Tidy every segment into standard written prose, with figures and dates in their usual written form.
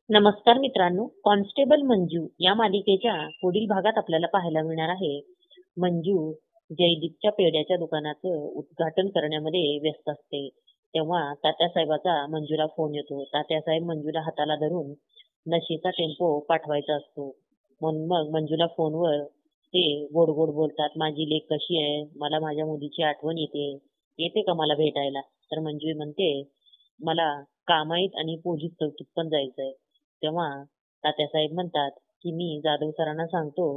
नमस्कार मित्रांनो, कॉन्स्टेबल मंजू या मालिकेच्या पुढील भागात आपल्याला पाहायला मिळणार आहे. मंजू जयदीपच्या पेढ्याच्या दुकानाचं उद्घाटन करण्यामध्ये व्यस्त असते. तेव्हा तात्यासाहेबाचा मंजूला फोन येतो. तात्यासाहेब मंजूला हाताला धरून नशेचा टेम्पो पाठवायचा असतो. म्हणून मग मंजूला फोनवर ते गोड गोड बोलतात. माझी लेक कशी आहे? मला माझ्या मुलीची आठवण येते. येते का मला भेटायला? तर मंजू म्हणते, मला कामाईत आणि पोलीस चौकीत पण जायचंय. तेव्हा तात्यासाहेब म्हणतात की मी जाधव सरांना सांगतो,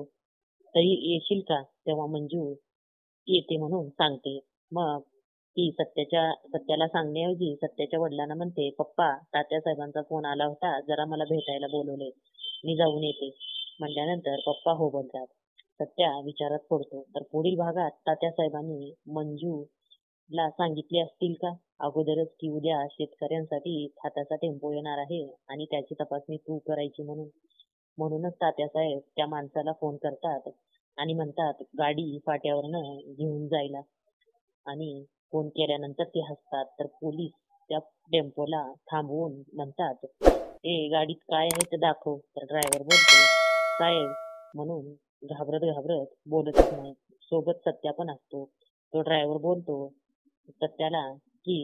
तरी येशील का? तेव्हा मंजू येते म्हणून सांगते. मग ती सत्याला सांगण्याऐवजी सत्याच्या वडिलांना म्हणते, पप्पा तात्यासाहेबांचा फोन आला होता, जरा मला भेटायला बोलवले, मी जाऊन येते. म्हणल्यानंतर पप्पा हो बोलतात. सत्या विचारात पडतो. तर पुढील भागात तात्यासाहेबांनी मंजू ला सांगितले असतील का अगोदरच की उद्या शेतकऱ्यांसाठी खताचा टेम्पो येणार आहे आणि त्याची तपासणी तू करायची म्हणूनच तात्यासाहेब त्या माणसाला फोन करतात आणि म्हणतात गाडी फाट्यावरनं घेऊन जायला. आणि फोन केल्यानंतर ते हसतात. तर पोलीस त्या टेम्पोला थांबवून म्हणतात, ए गाडीत काय आहे ते दाखव. तर ड्रायव्हर बोलतो, साहेब, म्हणून घाबरत घाबरत बोलतच नाही. सोबत सत्या पण असतो. तो ड्रायव्हर बोलतो सत्याला की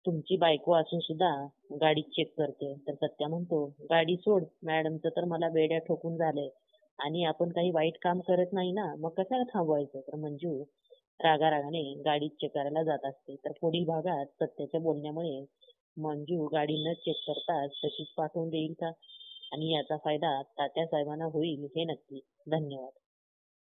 तुमची बायको असून सुद्धा गाडी चेक करते. तर सत्या म्हणतो, गाडी सोड, मॅडमचं तर मला बेड्या ठोकून झालंय आणि आपण काही वाईट काम करत नाही ना, मग कशाला थांबवायचं. तर मंजू रागारागाने गाडी चेक करायला जात असते. तर पुढील भागात सत्याच्या बोलण्यामुळे मंजू गाडी न चेक करता तशीच पाठवून देईल का आणि याचा फायदा तात्यासाहेबांना होईल हे नक्की. धन्यवाद.